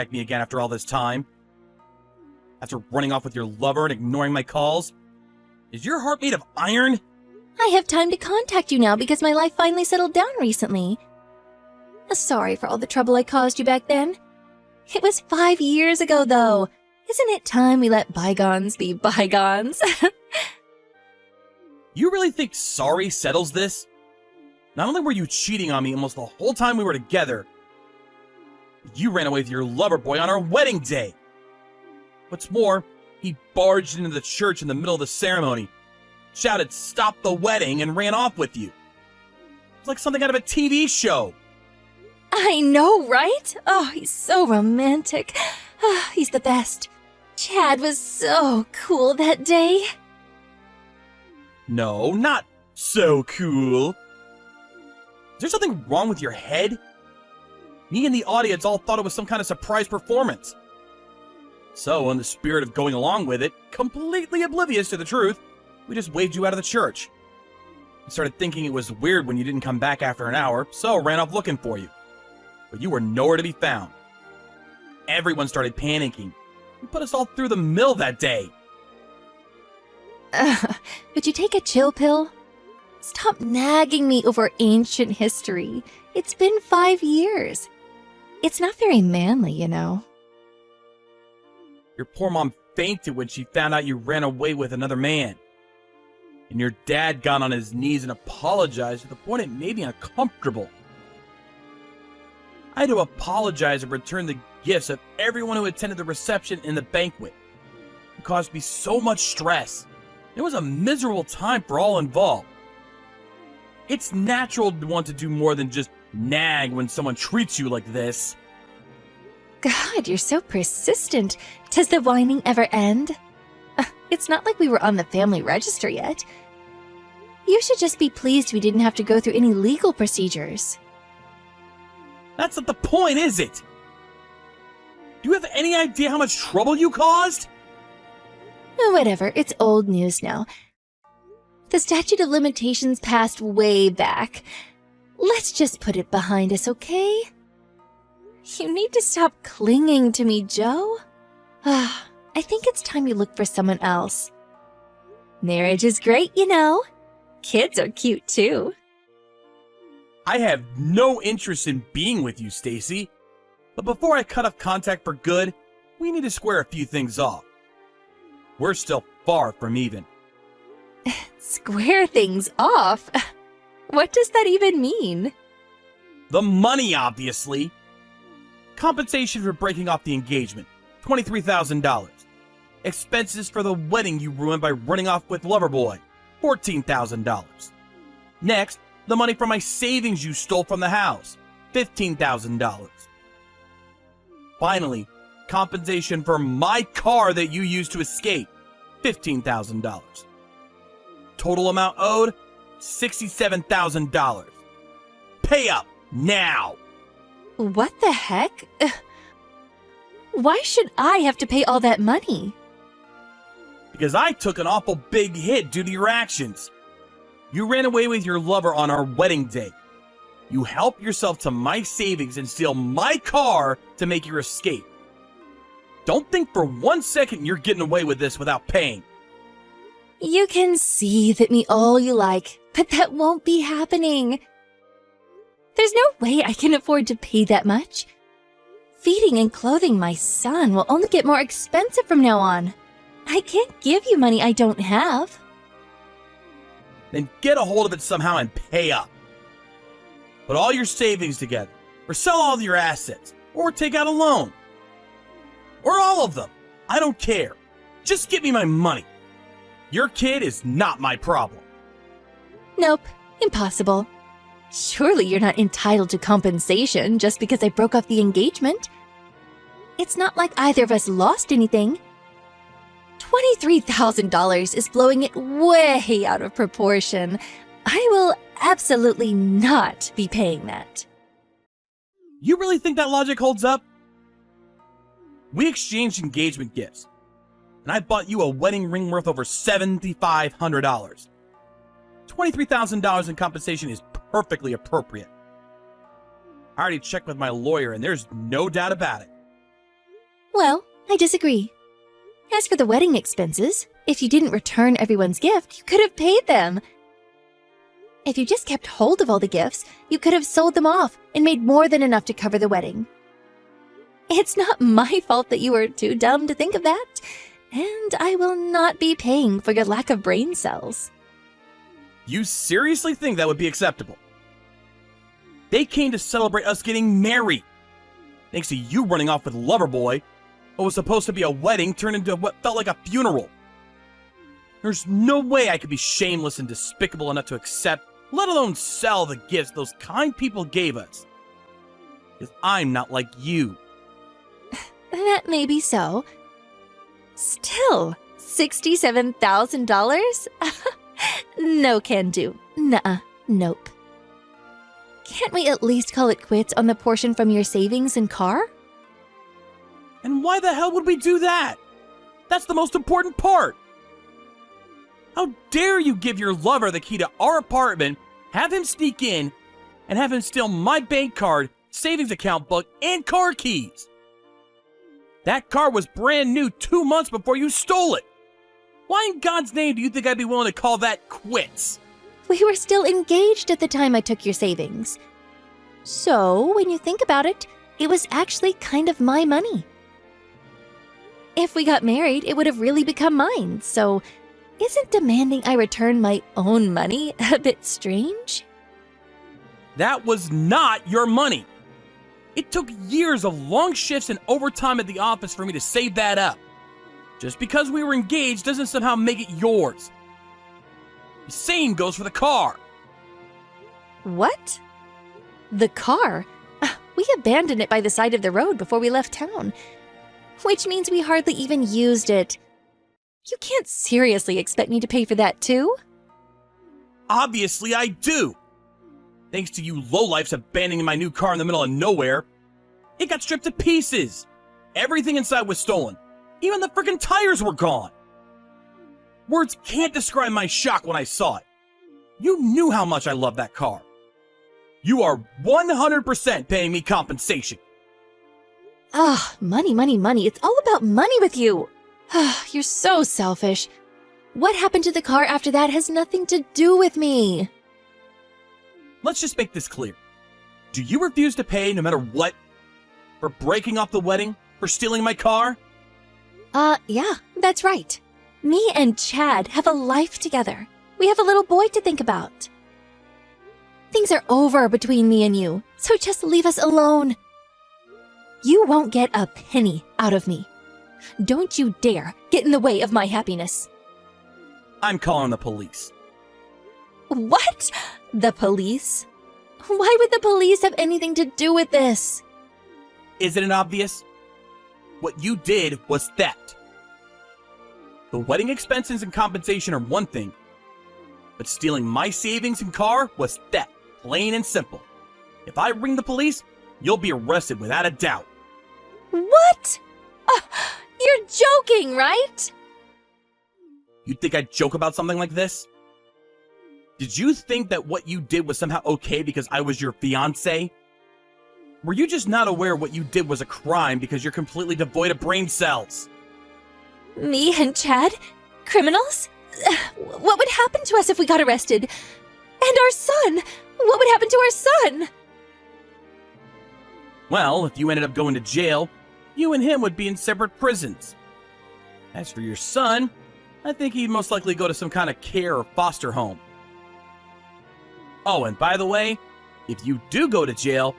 contact me again after all this time? After running off with your lover and ignoring my calls? Is your heart made of iron? I have time to contact you now because my life finally settled down recently. Sorry for all the trouble I caused you back then. It was 5 years ago, though. Isn't it time we let bygones be bygones? You really think sorry settles this? Not only were you cheating on me almost the whole time we were together, you ran away with your lover boy on our wedding day. What's more, he barged into the church in the middle of the ceremony, shouted, "Stop the wedding," and ran off with you. It's like something out of a TV show. I know, right? Oh, he's so romantic. Oh, he's the best. Chad was so cool that day. No, not so cool. Is there something wrong with your head? Me and the audience all thought it was some kind of surprise performance. So, in the spirit of going along with it, completely oblivious to the truth, we just waved you out of the church. We started thinking it was weird when you didn't come back after an hour, so ran off looking for you. But you were nowhere to be found. Everyone started panicking. You put us all through the mill that day. Would you take a chill pill? Stop nagging me over ancient history. It's been 5 years. It's not very manly, you know. Your poor mom fainted when she found out you ran away with another man. And your dad got on his knees and apologized to the point it made me uncomfortable. I had to apologize and return the gifts of everyone who attended the reception and the banquet. It caused me so much stress. It was a miserable time for all involved. It's natural to want to do more than just nag when someone treats you like this. God, you're so persistent. Does the whining ever end? It's not like we were on the family register yet. You should just be pleased we didn't have to go through any legal procedures. That's not the point, is it? Do you have any idea how much trouble you caused? Whatever, it's old news now. The statute of limitations passed way back. Let's just put it behind us, okay? You need to stop clinging to me, Joe. I think it's time you look for someone else. Marriage is great, you know. Kids are cute, too. I have no interest in being with you, Stacy. But before I cut off contact for good, we need to square a few things off. We're still far from even. Square things off? What does that even mean? The money, obviously. Compensation for breaking off the engagement, $23,000. Expenses for the wedding you ruined by running off with Loverboy, $14,000. Next, the money from my savings you stole from the house, $15,000. Finally, compensation for my car that you used to escape, $15,000. Total amount owed, $67,000. Pay up now! What the heck? Why should I have to pay all that money? Because I took an awful big hit due to your actions. You ran away with your lover on our wedding day. You helped yourself to my savings and steal my car to make your escape. Don't think for 1 second you're getting away with this without paying. You can seethe at me all you like, but that won't be happening. There's no way I can afford to pay that much. Feeding and clothing my son will only get more expensive from now on. I can't give you money I don't have. Then get a hold of it somehow and pay up. Put all your savings together, or sell all of your assets, or take out a loan. Or all of them. I don't care. Just give me my money. Your kid is not my problem. Nope, impossible. Surely you're not entitled to compensation just because I broke off the engagement. It's not like either of us lost anything. $23,000 is blowing it way out of proportion. I will absolutely not be paying that. You really think that logic holds up? We exchanged engagement gifts, and I bought you a wedding ring worth over $7,500. $23,000 in compensation is perfectly appropriate. I already checked with my lawyer, and there's no doubt about it. Well, I disagree. As for the wedding expenses, if you didn't return everyone's gift, you could have paid them. If you just kept hold of all the gifts, you could have sold them off and made more than enough to cover the wedding. It's not my fault that you were too dumb to think of that, and I will not be paying for your lack of brain cells. You seriously think that would be acceptable? They came to celebrate us getting married. Thanks to you running off with Loverboy, what was supposed to be a wedding turned into what felt like a funeral. There's no way I could be shameless and despicable enough to accept, let alone sell the gifts those kind people gave us. Because I'm not like you. That may be so. Still, $67,000? No can do. Nuh-uh. Nope. Can't we at least call it quits on the portion from your savings and car? And why the hell would we do that? That's the most important part. How dare you give your lover the key to our apartment, have him sneak in, and have him steal my bank card, savings account book, and car keys? That car was brand new 2 months before you stole it. Why in God's name do you think I'd be willing to call that quits? We were still engaged at the time I took your savings. So, when you think about it, it was actually kind of my money. If we got married, it would have really become mine, so isn't demanding I return my own money a bit strange? That was not your money. It took years of long shifts and overtime at the office for me to save that up. Just because we were engaged doesn't somehow make it yours. The same goes for the car. What? The car? We abandoned it by the side of the road before we left town, which means we hardly even used it. You can't seriously expect me to pay for that too? Obviously I do. Thanks to you lowlifes abandoning my new car in the middle of nowhere, it got stripped to pieces. Everything inside was stolen. Even the frickin' tires were gone. Words can't describe my shock when I saw it. You knew how much I loved that car. You are 100% paying me compensation. Money, money, money. It's all about money with you. You're so selfish. What happened to the car after that has nothing to do with me. Let's just make this clear. Do you refuse to pay no matter what? For breaking off the wedding? For stealing my car? Yeah, that's right. Me and Chad have a life together. We have a little boy to think about. Things are over between me and you, so just leave us alone. You won't get a penny out of me. Don't you dare get in the way of my happiness. I'm calling the police. What? The police? Why would the police have anything to do with this? Isn't it obvious? What you did was theft. The wedding expenses and compensation are one thing, but stealing my savings and car was theft, plain and simple. If I ring the police, you'll be arrested without a doubt. What? You're joking, right? You'd think I'd joke about something like this? Did you think that what you did was somehow okay because I was your fiancé? Were you just not aware what you did was a crime because you're completely devoid of brain cells? Me and Chad? Criminals? What would happen to us if we got arrested? And our son? What would happen to our son? Well, if you ended up going to jail, you and him would be in separate prisons. As for your son, I think he'd most likely go to some kind of care or foster home. Oh, and by the way, if you do go to jail,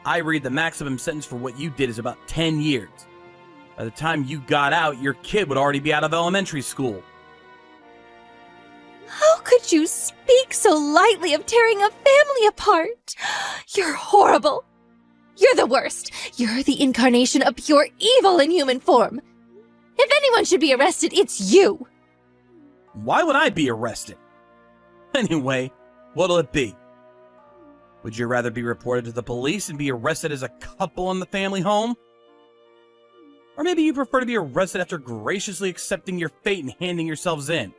I read the maximum sentence for what you did is about 10 years. By the time you got out, your kid would already be out of elementary school. How could you speak so lightly of tearing a family apart? You're horrible. You're the worst. You're the incarnation of pure evil in human form. If anyone should be arrested, it's you. Why would I be arrested? Anyway, what'll it be? Would you rather be reported to the police and be arrested as a couple in the family home? Or maybe you prefer to be arrested after graciously accepting your fate and handing yourselves in?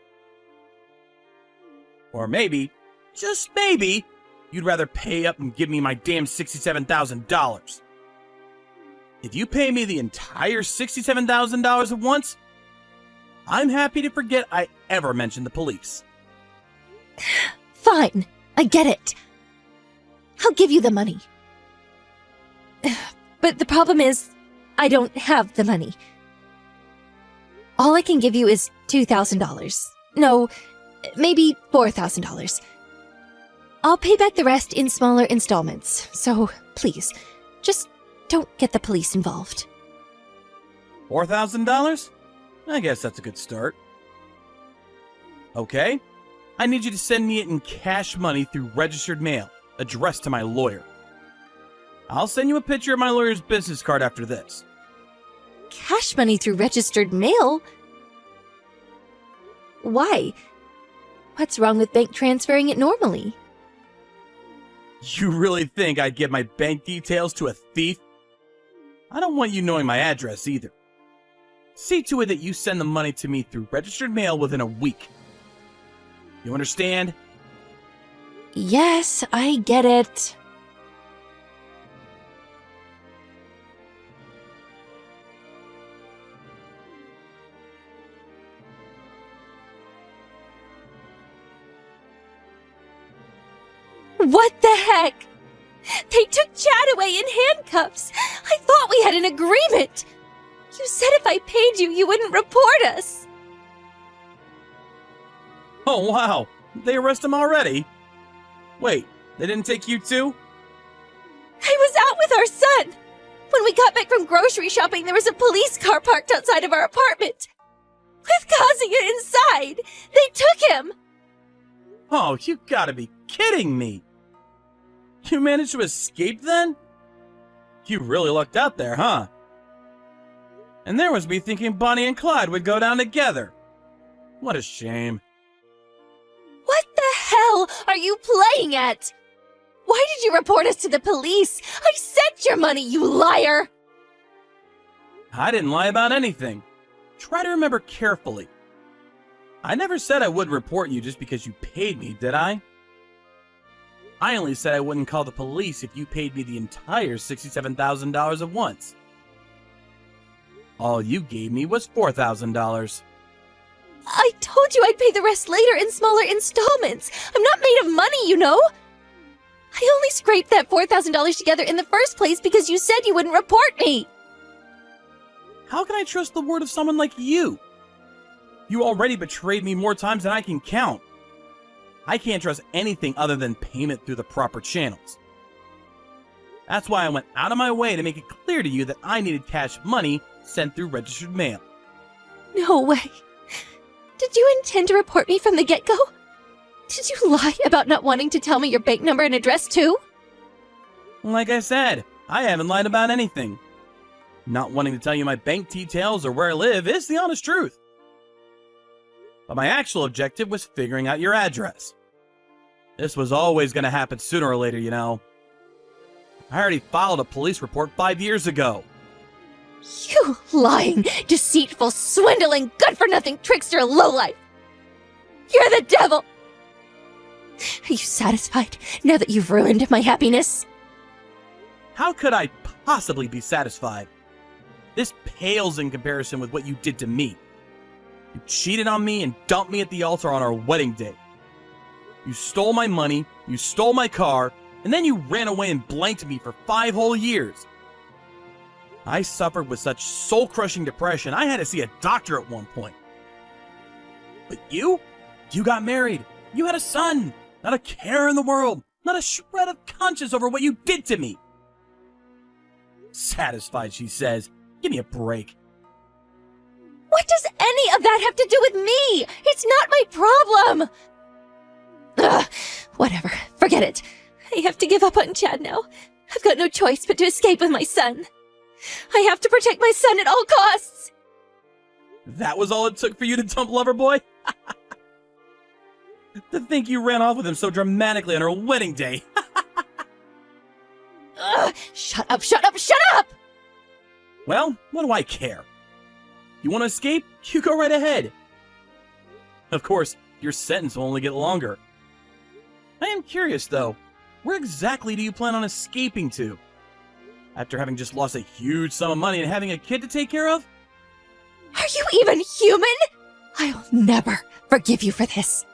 Or maybe, just maybe, you'd rather pay up and give me my damn $67,000. If you pay me the entire $67,000 at once, I'm happy to forget I ever mentioned the police. Fine, I get it. I'll give you the money. But the problem is, I don't have the money. All I can give you is $2,000. No, maybe $4,000. I'll pay back the rest in smaller installments, so please, just don't get the police involved. $4,000? I guess that's a good start. Okay, I need you to send me it in cash money through registered mail, addressed to my lawyer. I'll send you a picture of my lawyer's business card after this. Cash money through registered mail? Why? What's wrong with bank transferring it normally? You really think I'd give my bank details to a thief? I don't want you knowing my address either. See to it that you send the money to me through registered mail within a week. You understand? Yes, I get it. What the heck? They took Chad away in handcuffs. I thought we had an agreement. You said if I paid you, you wouldn't report us. Oh, wow. They arrest him already? Wait, they didn't take you too? I was out with our son. When we got back from grocery shopping, there was a police car parked outside of our apartment. With causing it inside, they took him. Oh, you gotta be kidding me. You managed to escape then? You really lucked out there, huh? And there was me thinking Bonnie and Clyde would go down together. What a shame. What the hell are you playing at? Why did you report us to the police? I sent your money, you liar! I didn't lie about anything. Try to remember carefully. I never said I would report you just because you paid me, did I? I only said I wouldn't call the police if you paid me the entire $67,000 at once. All you gave me was $4,000. I told you I'd pay the rest later in smaller installments. I'm not made of money, you know. I only scraped that $4,000 together in the first place because you said you wouldn't report me. How can I trust the word of someone like you? You already betrayed me more times than I can count. I can't trust anything other than payment through the proper channels. That's why I went out of my way to make it clear to you that I needed cash money sent through registered mail. No way. Did you intend to report me from the get-go? Did you lie about not wanting to tell me your bank number and address too? Like I said, I haven't lied about anything. Not wanting to tell you my bank details or where I live is the honest truth. But my actual objective was figuring out your address. This was always going to happen sooner or later, you know. I already filed a police report 5 years ago. You lying, deceitful, swindling, good-for-nothing trickster lowlife! You're the devil! Are you satisfied now that you've ruined my happiness? How could I possibly be satisfied? This pales in comparison with what you did to me. You cheated on me and dumped me at the altar on our wedding day. You stole my money, you stole my car, and then you ran away and blanked me for 5 whole years. I suffered with such soul-crushing depression, I had to see a doctor at one point. But you got married. You had a son. Not a care in the world. Not a shred of conscience over what you did to me. Satisfied, she says. Give me a break. What does any of that have to do with me? It's not my problem! Ugh, whatever. Forget it. I have to give up on Chad now. I've got no choice but to escape with my son. I have to protect my son at all costs! That was all it took for you to dump Loverboy? To think you ran off with him so dramatically on our wedding day. Ugh, shut up, shut up, shut up! Well, what do I care? You want to escape? You go right ahead. Of course, your sentence will only get longer. I am curious, though. Where exactly do you plan on escaping to? After having just lost a huge sum of money and having a kid to take care of? Are you even human? I'll never forgive you for this.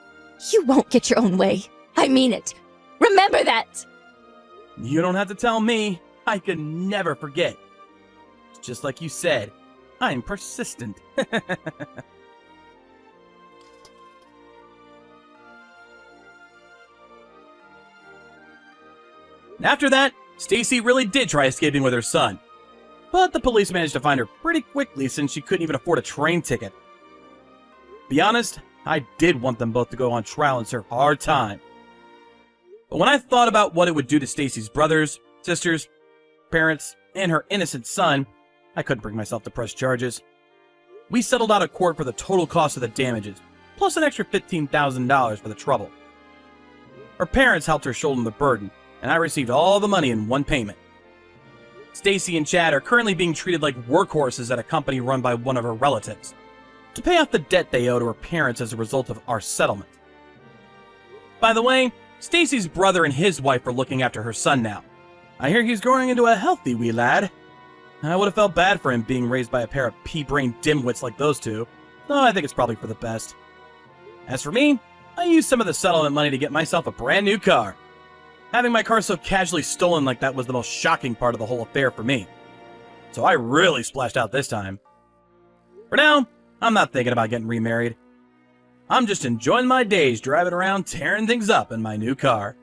You won't get your own way. I mean it. Remember that! You don't have to tell me. I can never forget. It's just like you said, I'm persistent. After that, Stacy really did try escaping with her son. But the police managed to find her pretty quickly since she couldn't even afford a train ticket. Be honest, I did want them both to go on trial and serve hard time. But when I thought about what it would do to Stacy's brothers, sisters, parents, and her innocent son, I couldn't bring myself to press charges. We settled out of court for the total cost of the damages, plus an extra $15,000 for the trouble. Her parents helped her shoulder the burden, and I received all the money in one payment. Stacy and Chad are currently being treated like workhorses at a company run by one of her relatives, to pay off the debt they owe to her parents as a result of our settlement. By the way, Stacy's brother and his wife are looking after her son now. I hear he's growing into a healthy wee lad. I would have felt bad for him being raised by a pair of pea-brained dimwits like those two, though I think it's probably for the best. As for me, I used some of the settlement money to get myself a brand new car. Having my car so casually stolen like that was the most shocking part of the whole affair for me. So I really splashed out this time. For now, I'm not thinking about getting remarried. I'm just enjoying my days driving around tearing things up in my new car.